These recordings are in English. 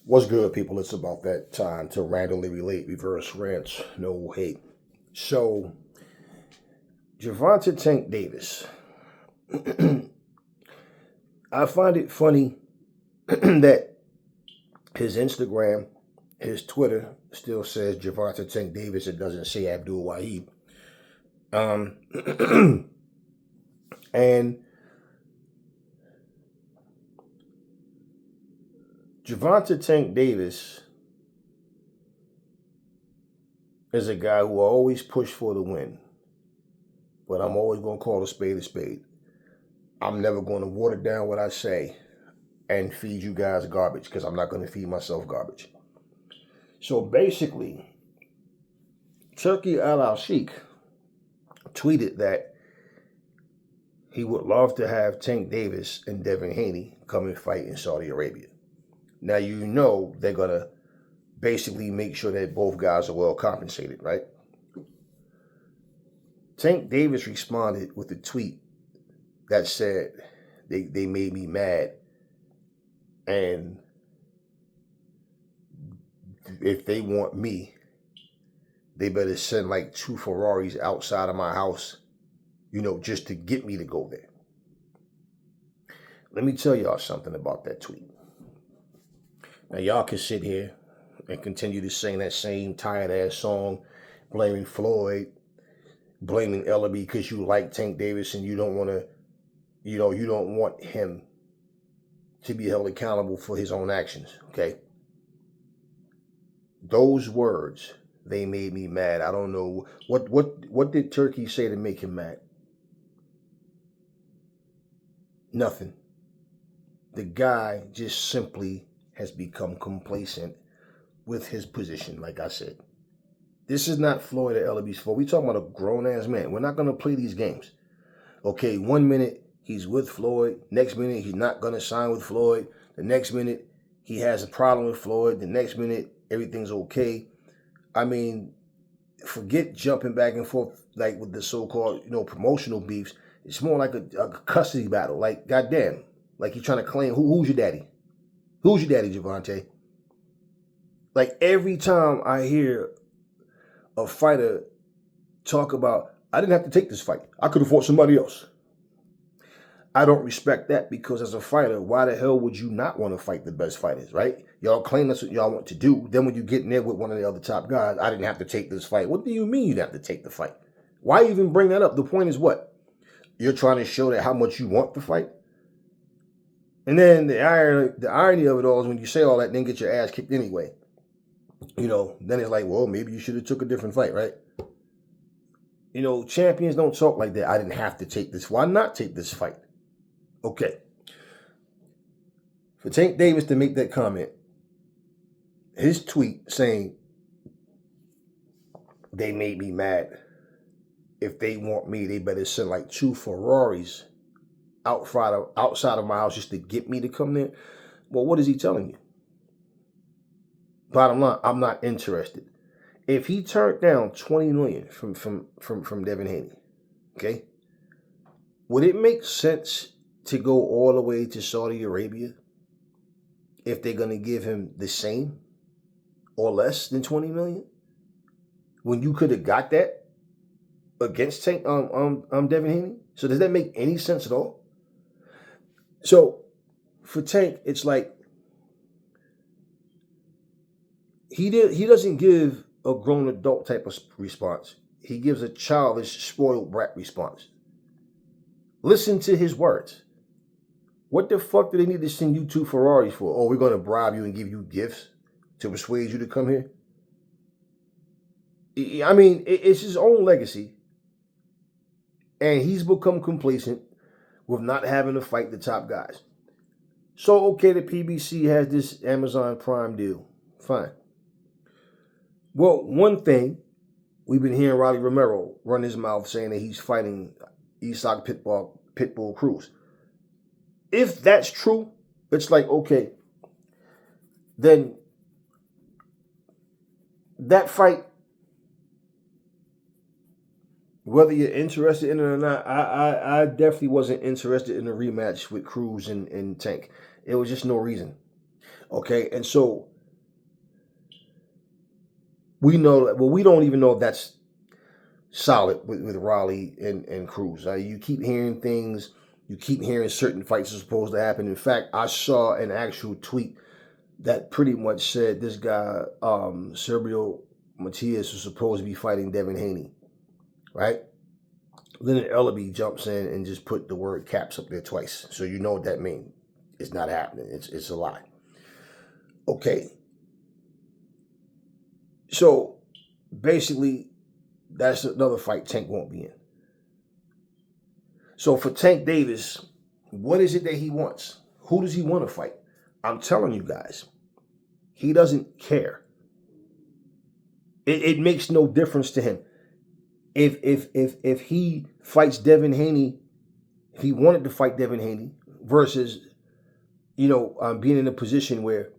What's good, people? It's about that time to randomly relate, reverse rants, no hate. So, Gervanta Tank Davis. I find it funny that his Instagram, his Twitter still says Gervanta Tank Davis. It doesn't say Abdul Wahid. Um, and Gervanta Tank Davis is a guy who will always push for the win. But I'm always going to call a spade a spade. I'm never going to water down what I say and feed you guys garbage because I'm not going to feed myself garbage. So basically, Turkey Al Sheikh tweeted that he would love to have Tank Davis and Devin Haney come and fight in Saudi Arabia. Now, you know they're going to basically make sure that both guys are well compensated, right? Tank Davis responded with a tweet that said they made me mad, and if they want me, they better send like 2 Ferraies outside of my house, just to get me to go there. Let me tell y'all something about that tweet. Now, y'all can sit here and continue to sing that same tired ass song, blaming Floyd, blaming Ellaby because you like Tank Davis and you don't want to, you don't want him to be held accountable for his own actions, okay? Those words, they made me mad. I don't know what did Turkey say to make him mad? Nothing. The guy just simply has become complacent with his position, like I said. This is not Floyd or Ellaby's fault. We're talking about a grown-ass man. We're not going to play these games. Okay, 1 minute he's with Floyd. Next minute he's not going to sign with Floyd. The next minute he has a problem with Floyd. The next minute everything's okay. I mean, forget jumping back and forth like with the so-called, promotional beefs. It's more like a custody battle. Like, goddamn. Like he's trying to claim, who's your daddy? Who's your daddy, Gervonta? Like every time I hear a fighter talk about, I didn't have to take this fight. I could have fought somebody else. I don't respect that because as a fighter, why the hell would you not want to fight the best fighters, right? Y'all claim that's what y'all want to do. Then when you get in there with one of the other top guys, I didn't have to take this fight. What do you mean you didn't have to take the fight? Why even bring that up? The point is what? You're trying to show that how much you want the fight? And then the irony of it all is when you say all that, then get your ass kicked anyway. Then it's like, well, maybe you should have took a different fight, right? Champions don't talk like that. I didn't have to take this. Why not take this fight? Okay. For Tank Davis to make that comment, his tweet saying, they made me mad. If they want me, they better send like 2 Ferraies outside of my house just to get me to come there. Well, what is he telling you? Bottom line, I'm not interested. If he turned down $20 million from Devin Haney, okay, would it make sense to go all the way to Saudi Arabia if they're gonna give him the same or less than $20 million? When you could have got that against Tank Devin Haney? So does that make any sense at all? So for Tank, it's like he doesn't give a grown adult type of response. He gives a childish, spoiled brat response. Listen to his words. What the fuck do they need to send you 2 Ferraies for? Oh, we're going to bribe you and give you gifts to persuade you to come here? I mean, it's his own legacy. And he's become complacent with not having to fight the top guys. So, okay, the PBC has this Amazon Prime deal. Fine. Well, one thing, we've been hearing Rolly Romero run his mouth saying that he's fighting Isak Pitbull Cruz. If that's true, it's like, okay, then that fight, whether you're interested in it or not, I definitely wasn't interested in a rematch with Cruz and Tank. It was just no reason. Okay, and so We know, well, we don't even know if that's solid with Raleigh and Cruz. You keep hearing things, you keep hearing certain fights are supposed to happen. In fact, I saw an actual tweet that pretty much said this guy, Sergio Matias, was supposed to be fighting Devin Haney, right? Leonard Ellaby jumps in and just put the word caps up there twice. So you know what that means. It's not happening. It's a lie. Okay. So basically, that's another fight Tank won't be in. So for Tank Davis, what is it that he wants? Who does he want to fight? I'm telling you guys, he doesn't care. It makes no difference to him. If he fights Devin Haney, if he wanted to fight Devin Haney versus, being in a position where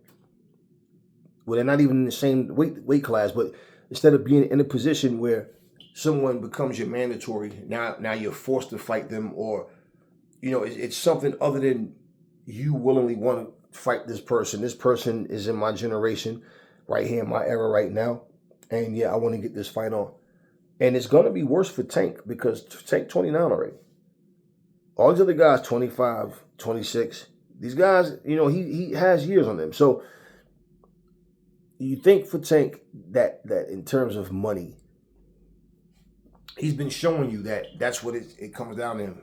they're not even in the same weight class, but instead of being in a position where someone becomes your mandatory, now you're forced to fight them, or it's something other than you willingly want to fight this person. This person is in my generation, right here in my era right now, and yeah, I want to get this fight on. And it's going to be worse for Tank because Tank 29 already. All these other guys, 25, 26. These guys, he has years on them. So you think for Tank that in terms of money, he's been showing you that's what it comes down to.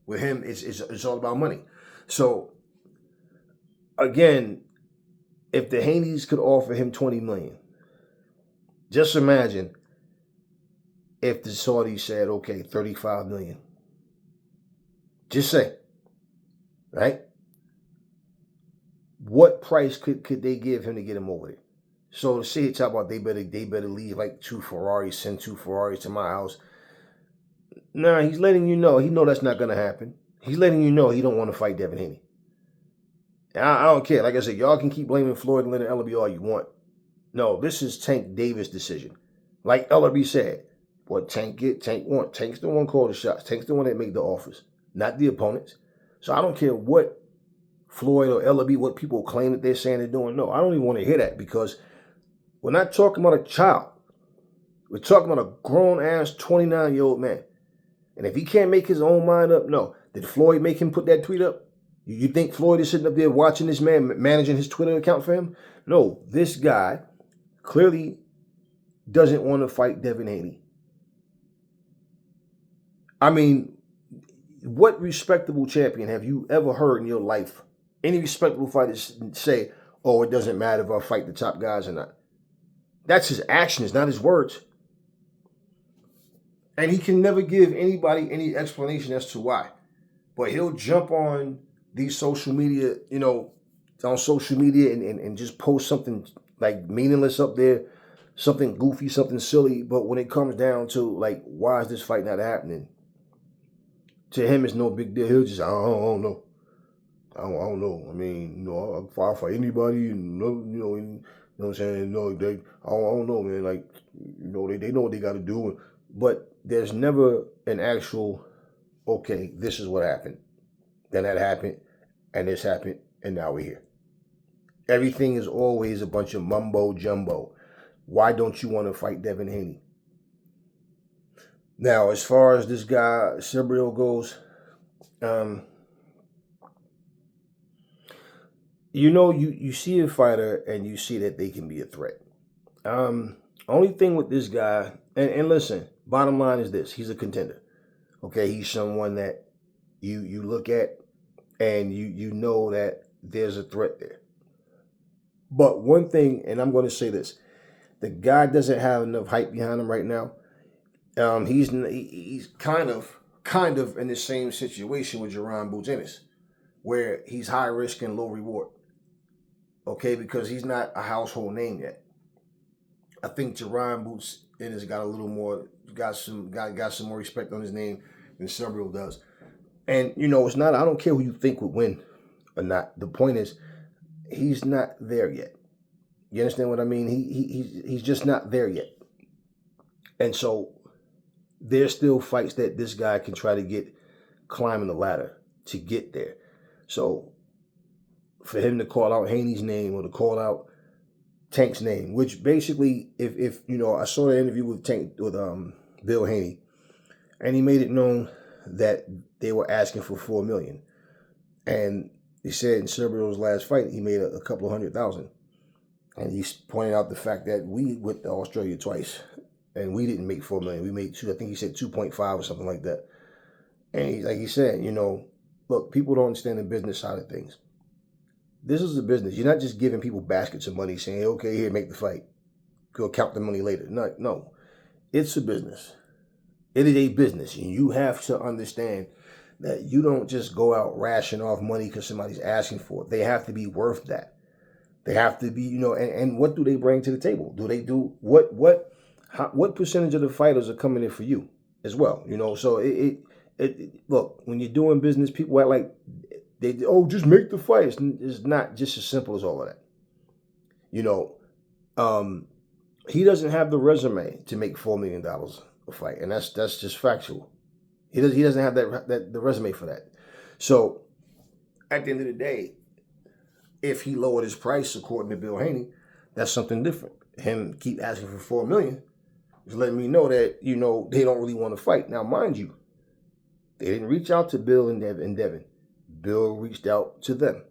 With him, it's all about money. So again, if the Haneys could offer him $20 million, just imagine if the Saudis said, okay, $35 million. Just say, right? What price could they give him to get him over there? So to say, talk about they better leave like 2 Ferraies, send 2 Ferraies to my house. Nah, he's letting you know. He know that's not going to happen. He's letting you know he don't want to fight Devin Haney. I don't care. Like I said, y'all can keep blaming Floyd and Leonard Ellaby all you want. No, this is Tank Davis' decision. Like Ellaby said, what Tank want. Tank's the one call the shots. Tank's the one that make the offers, not the opponents. So I don't care what Floyd or Ellaby, what people claim that they're saying they're doing. No, I don't even want to hear that because we're not talking about a child. We're talking about a grown-ass 29-year-old man. And if he can't make his own mind up, no. Did Floyd make him put that tweet up? You think Floyd is sitting up there watching this man, managing his Twitter account for him? No, this guy clearly doesn't want to fight Devin Haney. I mean, what respectable champion have you ever heard in your life? Any respectable fighters say, oh, it doesn't matter if I fight the top guys or not. That's his actions, not his words. And he can never give anybody any explanation as to why. But he'll jump on these social media, on social media and just post something like meaningless up there, something goofy, something silly. But when it comes down to like, why is this fight not happening? To him, it's no big deal. He'll just, I don't know. I don't know. I mean, I'll fight anybody, and you know what I'm saying? No, I don't know, man. Like, they know what they got to do, but there's never an actual, okay, this is what happened. Then that happened, and this happened, and now we're here. Everything is always a bunch of mumbo jumbo. Why don't you want to fight Devin Haney? Now, as far as this guy, Sergio, goes, you see a fighter and you see that they can be a threat. Only thing with this guy, and listen, bottom line is this: he's a contender. Okay, he's someone that you look at and you know that there's a threat there. But one thing, and I'm going to say this: the guy doesn't have enough hype behind him right now. He's kind of in the same situation with Gervanta Tank Davis, where he's high risk and low reward. Okay, because he's not a household name yet. I think Gervanta Tank got a little more, got some more respect on his name than Sergio does. And it's not. I don't care who you think would win or not. The point is, he's not there yet. You understand what I mean? He's just not there yet. And so there's still fights that this guy can try to get climbing the ladder to get there. So for him to call out Haney's name or to call out Tank's name, which basically, if you know, I saw the interview with Bill Haney, and he made it known that they were asking for $4 million, and he said in Cerberio's last fight he made a couple of $100,000, and he pointed out the fact that we went to Australia twice, and we didn't make $4 million. We made two. I think he said 2.5 or something like that. And like he said, you know, look, people don't understand the business side of things. This is a business. You're not just giving people baskets of money saying, okay, here, make the fight. Go count the money later. No. It's a business. It is a business. And you have to understand that you don't just go out ration off money because somebody's asking for it. They have to be worth that. They have to be, you know, and what do they bring to the table? Do they do, what percentage of the fighters are coming in for you as well? You know, so look, when you're doing business, people act like, just make the fight. It's not just as simple as all of that. You know, he doesn't have the resume to make $4 million a fight, and that's just factual. He doesn't have the resume for that. So at the end of the day, if he lowered his price according to Bill Haney, that's something different. Him keep asking for $4 million is letting me know that, you know, they don't really want to fight. Now, mind you, they didn't reach out to Bill and Devin. Bill reached out to them.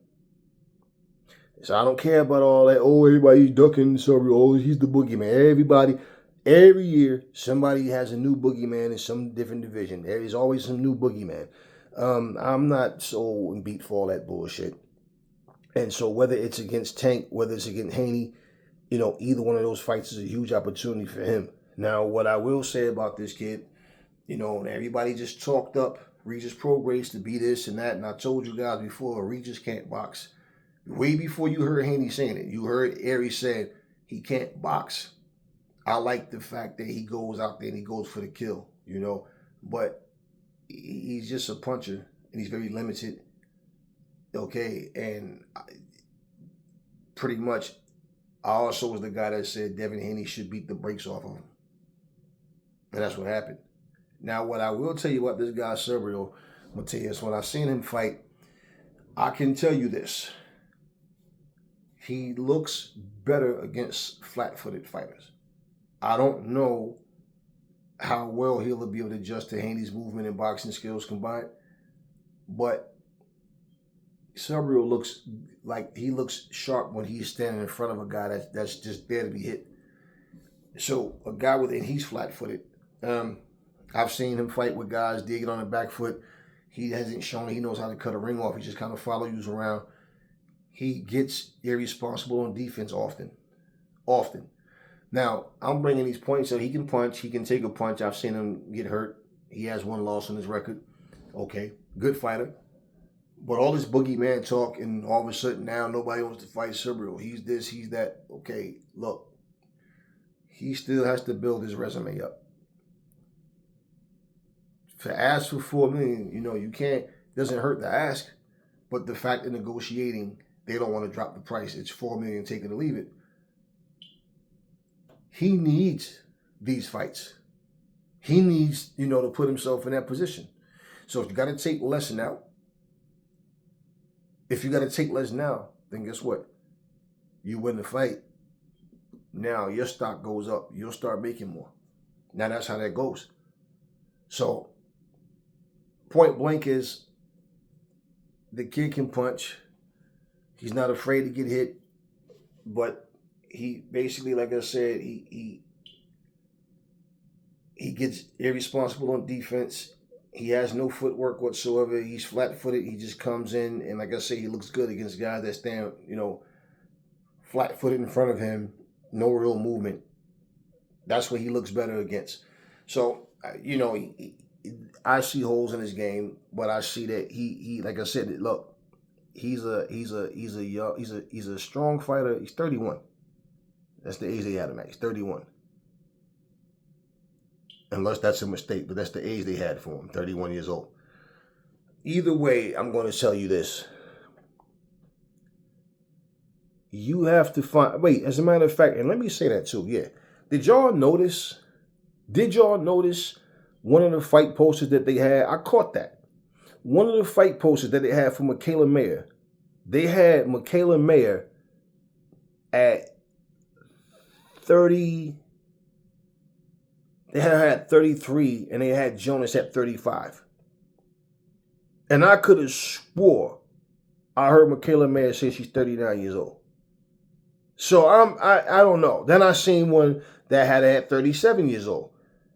So I don't care about all that. Oh, everybody's ducking. Sorry, oh, he's the boogeyman. Every year, somebody has a new boogeyman in some different division. There is always some new boogeyman. I'm not so beat for all that bullshit. And so whether it's against Tank, whether it's against Haney, you know, either one of those fights is a huge opportunity for him. Now, what I will say about this kid, you know, everybody just talked up Regis Prograis to be this and that. And I told you guys before, Regis can't box. Way before you heard Haney saying it, you heard Aries said he can't box. I like the fact that he goes out there and he goes for the kill, you know. But he's just a puncher and he's very limited. Okay, and pretty much I also was the guy that said Devin Haney should beat the brakes off of him. And that's what happened. Now, what I will tell you about this guy, Cerberio, Mateus, when I seen him fight, I can tell you this. He looks better against flat-footed fighters. I don't know how well he'll be able to adjust to Haney's movement and boxing skills combined, but Cerberio looks like he looks sharp when he's standing in front of a guy that's just there to be hit. So a guy and he's flat-footed. I've seen him fight with guys digging on the back foot. He hasn't shown he knows how to cut a ring off. He just kind of follows you around. He gets irresponsible on defense often. Now, I'm bringing these points up. He can punch. He can take a punch. I've seen him get hurt. He has one loss on his record. Okay, good fighter. But all this boogeyman talk, and all of a sudden now nobody wants to fight Cerberio. He's this, he's that. Okay, look. He still has to build his resume up. To ask for $4 million, you know, you can't, doesn't hurt to ask. But the fact of negotiating, they don't want to drop the price. It's $4 million, take it or leave it. He needs these fights. He needs, you know, to put himself in that position. So if you got to take less now, then guess what? You win the fight. Now your stock goes up. You'll start making more. Now that's how that goes. So point blank is the kid can punch. He's not afraid to get hit, but he basically, like I said, he gets irresponsible on defense. He has no footwork whatsoever. He's flat-footed. He just comes in, and like I say, he looks good against guys that stand, you know, flat-footed in front of him, no real movement. That's what he looks better against. So, you know, I see holes in his game, but I see that he like I said, look, he's a strong fighter. He's 31. That's the age they had him at. He's 31. Unless that's a mistake, but that's the age they had for him, 31 years old. Either way, I'm going to tell you this. You have to find, as a matter of fact, and let me say that too, yeah. Did y'all notice one of the fight posters that they had? I caught that. One of the fight posters that they had for Michaela Mayer, they had Michaela Mayer at 30. They had 33, and they had Jonas at 35. And I could have swore I heard Michaela Mayer say she's 39 years old. So I don't know. Then I seen one that had her at 37 years old,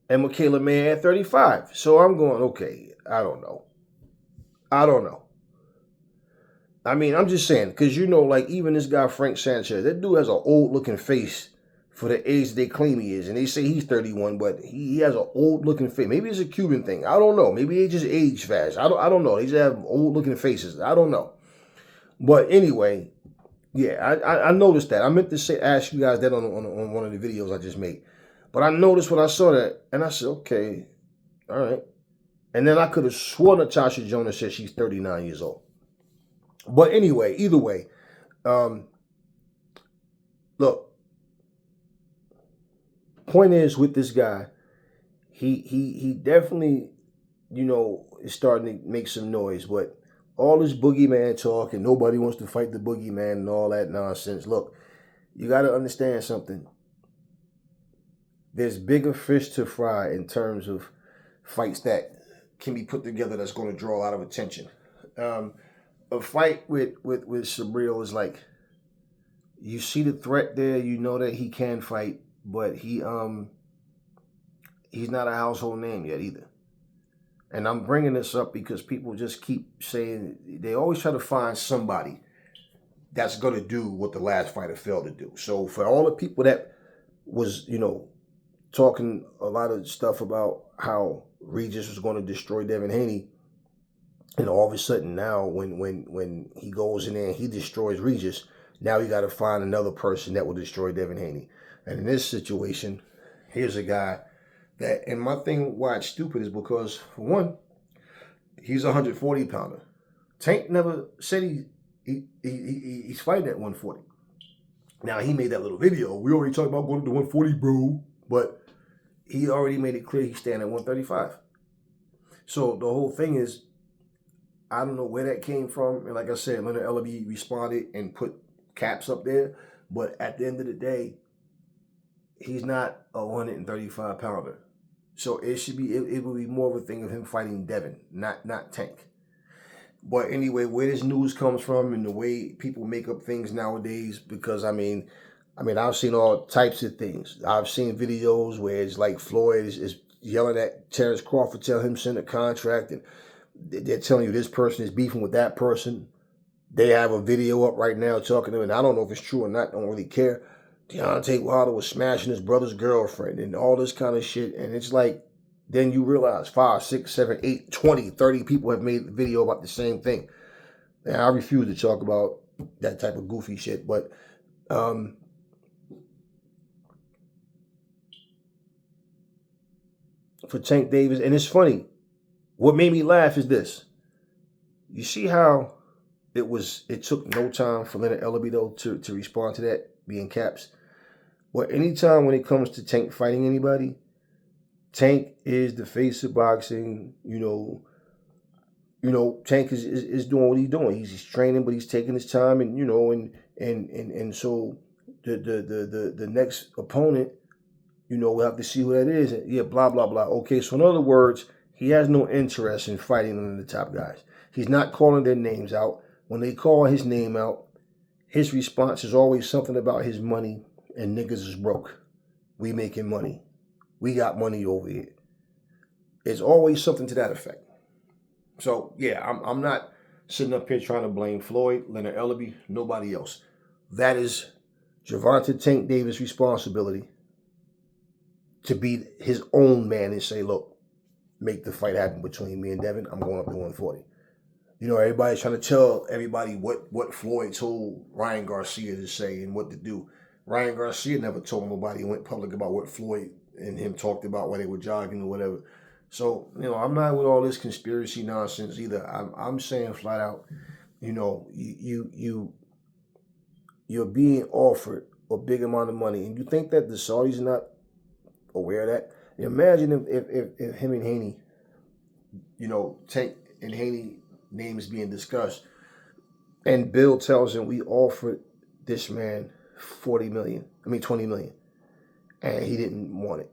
and Michaela Mayer at 35. So I'm going, okay, I don't know. I mean, I'm just saying, because like even this guy Frank Sanchez, that dude has an old looking face for the age they claim he is, and they say he's 31, but he has an old looking face. Maybe it's a Cuban thing. I don't know. Maybe they just age fast. I don't know. They just have old looking faces. I don't know. But anyway, yeah, I noticed that. I meant to ask you guys that on one of the videos I just made, but I noticed when I saw that, and I said, okay, all right. And then I could have sworn Natasha Jonas said she's 39 years old. But anyway, either way, look. Point is, with this guy, he definitely, is starting to make some noise. But all this boogeyman talk and nobody wants to fight the boogeyman and all that nonsense. Look, you got to understand something. There's bigger fish to fry in terms of fights that can be put together that's going to draw a lot of attention. A fight with Sabril is like, you see the threat there, you know that he can fight, but he's not a household name yet either. And I'm bringing this up because people just keep saying, they always try to find somebody that's going to do what the last fighter failed to do. So for all the people that was, talking a lot of stuff about how Regis was going to destroy Devin Haney, and all of a sudden now when he goes in there and he destroys Regis, now you got to find another person that will destroy Devin Haney. And in this situation, here's a guy that, and my thing why it's stupid is because, for one, he's a 140-pounder. Tank never said he's fighting at 140. Now, he made that little video. We already talked about going to 140, bro. But he already made it clear he's standing at 135. So the whole thing is, I don't know where that came from. And like I said, Leonard Ellaby responded and put caps up there. But at the end of the day, he's not a 135-pounder. So it would be more of a thing of him fighting Devin, not Tank. But anyway, where this news comes from and the way people make up things nowadays, because I mean, I've seen all types of things. I've seen videos where it's like Floyd is yelling at Terrence Crawford, telling him to send a contract, and they're telling you this person is beefing with that person. They have a video up right now talking to him, and I don't know if it's true or not, don't really care. Deontay Wilder was smashing his brother's girlfriend and all this kind of shit. And it's like, then you realize 5, 6, 7, 8, 20, 30 people have made a video about the same thing. And I refuse to talk about that type of goofy shit. But for Tank Davis, and it's funny, what made me laugh is this. You see how it took no time for Leonard Ellaby, though, to respond to that, being caps. Well, anytime when it comes to Tank fighting anybody, Tank is the face of boxing. Tank is doing what he's doing. He's training, but he's taking his time, and and so the next opponent, we'll have to see who that is. And yeah, blah blah blah. Okay, so in other words, he has no interest in fighting none of the top guys. He's not calling their names out. When they call his name out, his response is always something about his money. And niggas is broke. We making money. We got money over here. It's always something to that effect. So, yeah, I'm not sitting up here trying to blame Floyd, Leonard Ellaby, nobody else. That is Gervanta Tank Davis' responsibility to be his own man and say, look, make the fight happen between me and Devin. I'm going up to 140. Everybody's trying to tell everybody what Floyd told Ryan Garcia to say and what to do. Ryan Garcia never told nobody. He went public about what Floyd and him talked about while they were jogging or whatever. So, I'm not with all this conspiracy nonsense either. I'm saying flat out, you're being offered a big amount of money, and you think that the Saudis are not aware of that? Imagine if him and Haney, Tank and Haney name is being discussed, and Bill tells him we offered this man 20 million. and he didn't want it.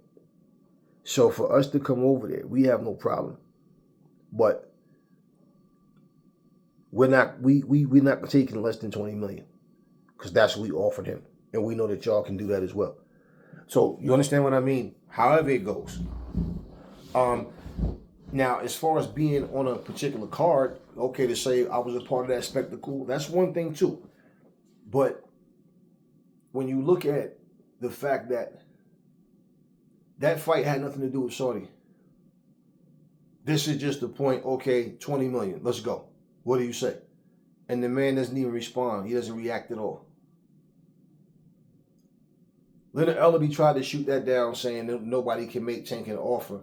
So for us to come over there, we have no problem. But we're not taking less than 20 million because that's what we offered him, and we know that y'all can do that as well. So you understand what I mean? However it goes. Now, as far as being on a particular card, okay, to say I was a part of that spectacle, that's one thing too. But when you look at the fact that that fight had nothing to do with Saudi, this is just the point, okay, 20 million, let's go. What do you say? And the man doesn't even respond. He doesn't react at all. Leonard Ellaby tried to shoot that down, saying that nobody can make Tank an offer.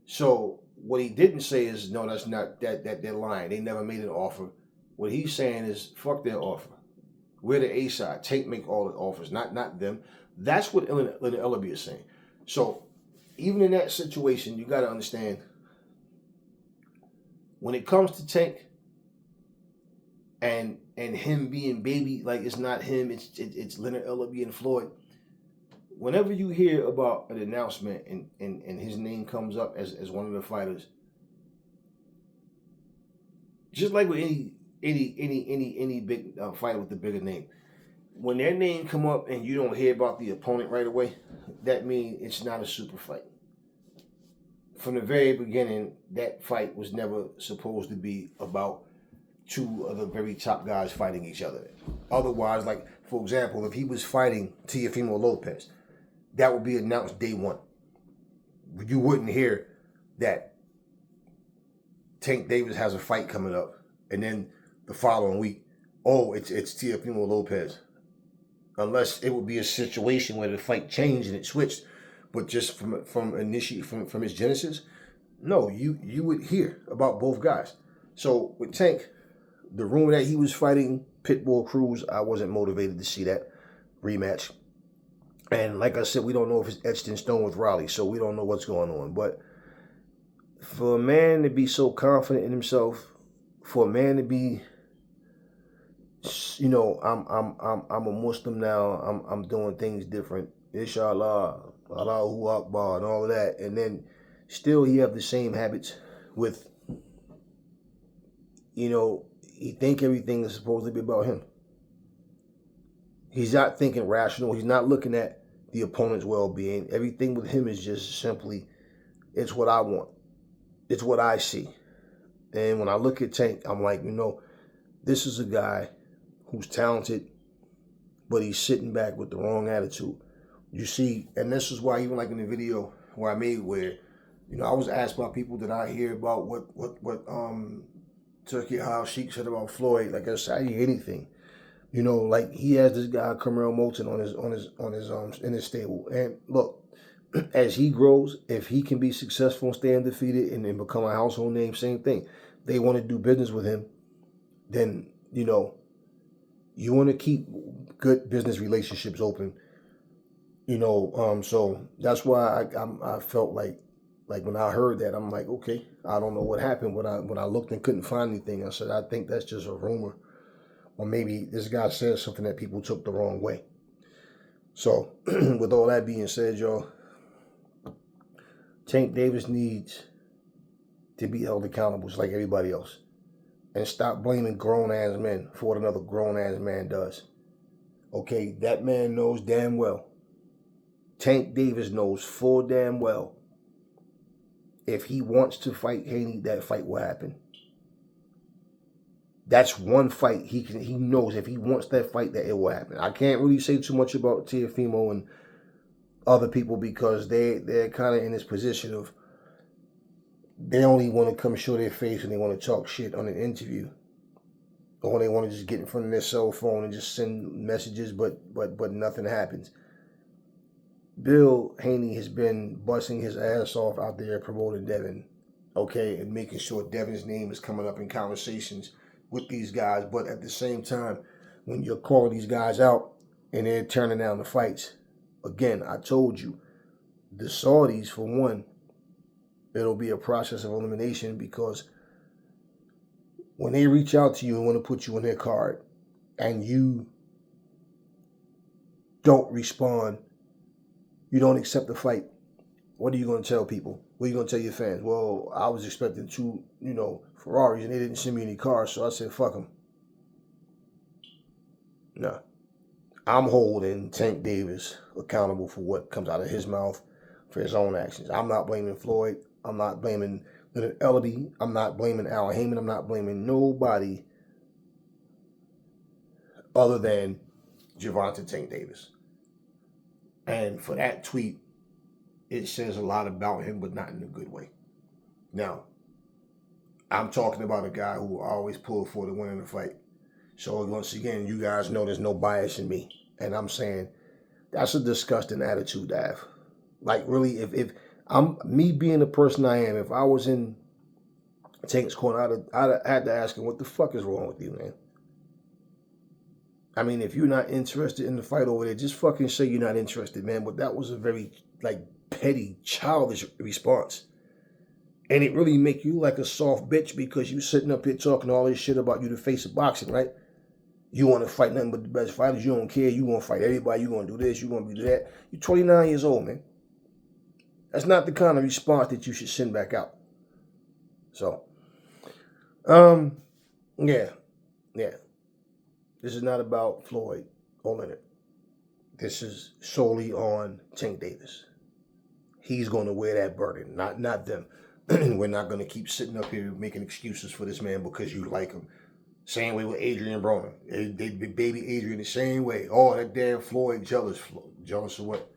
So what he didn't say is, no, that's not, that they're lying. They never made an offer. What he's saying is, fuck their offer. We're the A side. Tank make all the offers, not them. That's what Leonard Ellaby is saying. So even in that situation, you got to understand, when it comes to Tank and him being baby, like it's not him, it's Leonard Ellaby and Floyd. Whenever you hear about an announcement and his name comes up as one of the fighters, just like with any big fighter with the bigger name, when their name come up and you don't hear about the opponent right away, that means it's not a super fight. From the very beginning, that fight was never supposed to be about two of the very top guys fighting each other. Otherwise, like, for example, if he was fighting Teofimo Lopez, that would be announced day one. You wouldn't hear that Tank Davis has a fight coming up, and then the following week, oh, it's Teofimo Lopez. Unless it would be a situation where the fight changed and it switched, but just from its genesis, no, you would hear about both guys. So with Tank, the rumor that he was fighting Pitbull Cruz, I wasn't motivated to see that rematch. And like I said, we don't know if it's etched in stone with Raleigh, so we don't know what's going on. But for a man to be so confident in himself, for a man to be, you know, I'm a Muslim now, I'm doing things different, inshallah, Allahu Akbar, and all of that, and then still he have the same habits with, you know, he think everything is supposed to be about him. He's not thinking rational. He's not looking at the opponent's well-being. Everything with him is just simply, it's what I want. It's what I see. And when I look at Tank, I'm like, you know, this is a guy who's talented, but he's sitting back with the wrong attitude. You see, and this is why even like in the video where I made where, you know, I was asked by people that I hear about what Turkey Al Sheikh said about Floyd. Like I said, I hear anything. You know, like he has this guy Kamel Moulton in his stable. And look, as he grows, if he can be successful and stay undefeated and then become a household name, same thing. They want to do business with him, then, you know, you want to keep good business relationships open. You know, so that's why I felt like when I heard that, I'm like, okay, I don't know what happened. When I looked and couldn't find anything, I said, I think that's just a rumor. Or maybe this guy said something that people took the wrong way. So, with all that being said, y'all, Tank Davis needs to be held accountable just like everybody else. And stop blaming grown-ass men for what another grown-ass man does. Okay, that man knows damn well. Tank Davis knows full damn well. If he wants to fight Haney, that fight will happen. That's one fight he knows if he wants that fight that it will happen. I can't really say too much about Teofimo and other people because they're kind of in this position of they only want to come show their face and they want to talk shit on an interview, or they want to just get in front of their cell phone and just send messages, but nothing happens. Bill Haney has been busting his ass off out there promoting Devin, okay, and making sure Devin's name is coming up in conversations with these guys. But at the same time, when you're calling these guys out and they're turning down the fights, again, I told you, the Saudis, for one, it'll be a process of elimination because when they reach out to you and want to put you on their card and you don't respond You don't accept the fight. What are you going to tell people? What are you going to tell your fans? Well, I was expecting 2, Ferraies, and they didn't send me any cars, so I said, fuck them. No. I'm holding Tank Davis accountable for what comes out of his mouth for his own actions. I'm not blaming Floyd. I'm not blaming Leonard Ellaby. I'm not blaming Al Heyman. I'm not blaming nobody other than Gervanta Tank Davis. And for that tweet, it says a lot about him, but not in a good way. Now, I'm talking about a guy who always pulled for the win in the fight. So once again, you guys know there's no bias in me. And I'm saying that's a disgusting attitude to have. Like, really, if I'm me being the person I am, if I was in Tank's corner, I'd had to ask him, what the fuck is wrong with you, man? I mean, if you're not interested in the fight over there, just fucking say you're not interested, man. But that was a very, petty, childish response. And it really make you like a soft bitch because you sitting up here talking all this shit about you the face of boxing, right? You want to fight nothing but the best fighters. You don't care. You want to fight everybody. You want to do this. You want to do that. You're 29 years old, man. That's not the kind of response that you should send back out. So, yeah. This is not about Floyd or Leonard. This is solely on Tank Davis. He's going to wear that burden, not them. We're not going to keep sitting up here making excuses for this man because you like him. Same way with Adrian Broner. They baby Adrian the same way. Oh, that damn Floyd jealous. Jealous of what?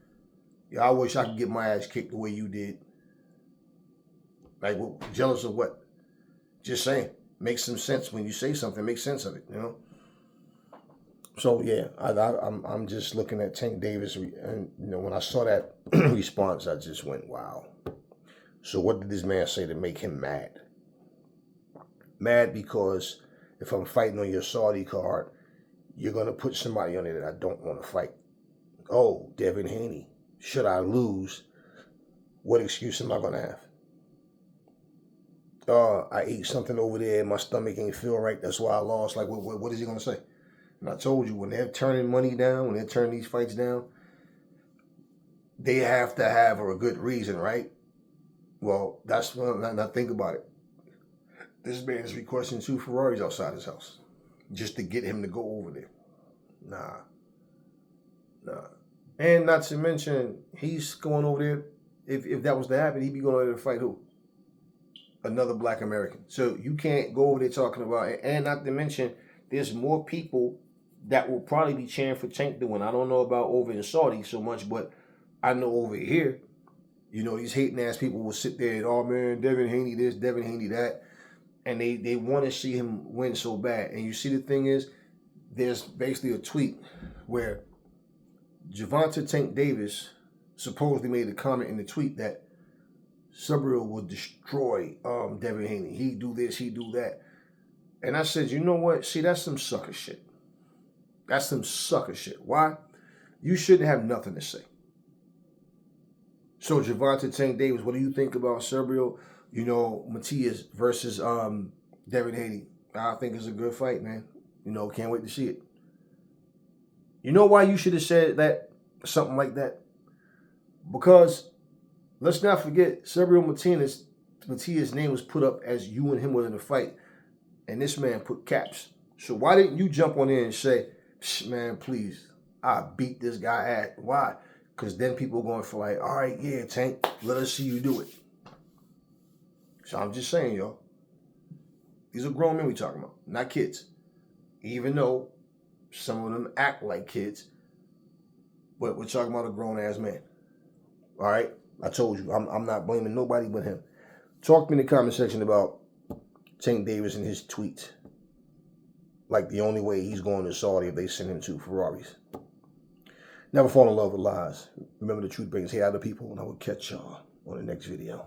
Yeah, I wish I could get my ass kicked the way you did. Like, jealous of what? Just saying. Makes some sense when you say something. Make sense of it, So yeah, I'm just looking at Tank Davis, and when I saw that response, I just went, wow. So what did this man say to make him mad? Mad because if I'm fighting on your Saudi card, you're gonna put somebody on it that I don't want to fight. Oh, Devin Haney. Should I lose, what excuse am I gonna have? I ate something over there, my stomach ain't feel right, that's why I lost. Like, what is he gonna say? And I told you, when they're turning money down, when they're turning these fights down, they have to have a good reason, right? Well, that's when I think about it. This man is requesting 2 Ferraies outside his house just to get him to go over there. Nah. And not to mention, he's going over there. If that was to happen, he'd be going over there to fight who? Another black American. So you can't go over there talking about it. And not to mention, there's more people that will probably be cheering for Tank to win. I don't know about over in Saudi so much, but I know over here, these hating ass people will sit there and, oh man, Devin Haney this, Devin Haney that. And they want to see him win so bad. And you see, the thing is, there's basically a tweet where Gervanta Tank Davis supposedly made a comment in the tweet that Subriel would destroy Devin Haney. He do this, he do that. And I said, you know what? See, that's some sucker shit. That's some sucker shit. Why? You shouldn't have nothing to say. So Gervanta Tank Davis, what do you think about Subriel, Matias versus Devin Haney? I think it's a good fight, man. Can't wait to see it. You know why you should have said that, something like that? Because let's not forget, Subriel Matias' name was put up as you and him were in a fight, and this man put caps. So why didn't you jump on in and say, man, please, I beat this guy at? Why? Because then people are going for like, all right, yeah, Tank, let us see you do it. So I'm just saying, y'all, these are grown men we talking about, not kids. Even though some of them act like kids, but we're talking about a grown-ass man. All right? I told you, I'm not blaming nobody but him. Talk to me in the comment section about Tank Davis and his tweets. Like the only way he's going to Saudi if they send him 2 Ferraies. Never fall in love with lies. Remember, the truth brings hate out of people, and I will catch y'all on the next video.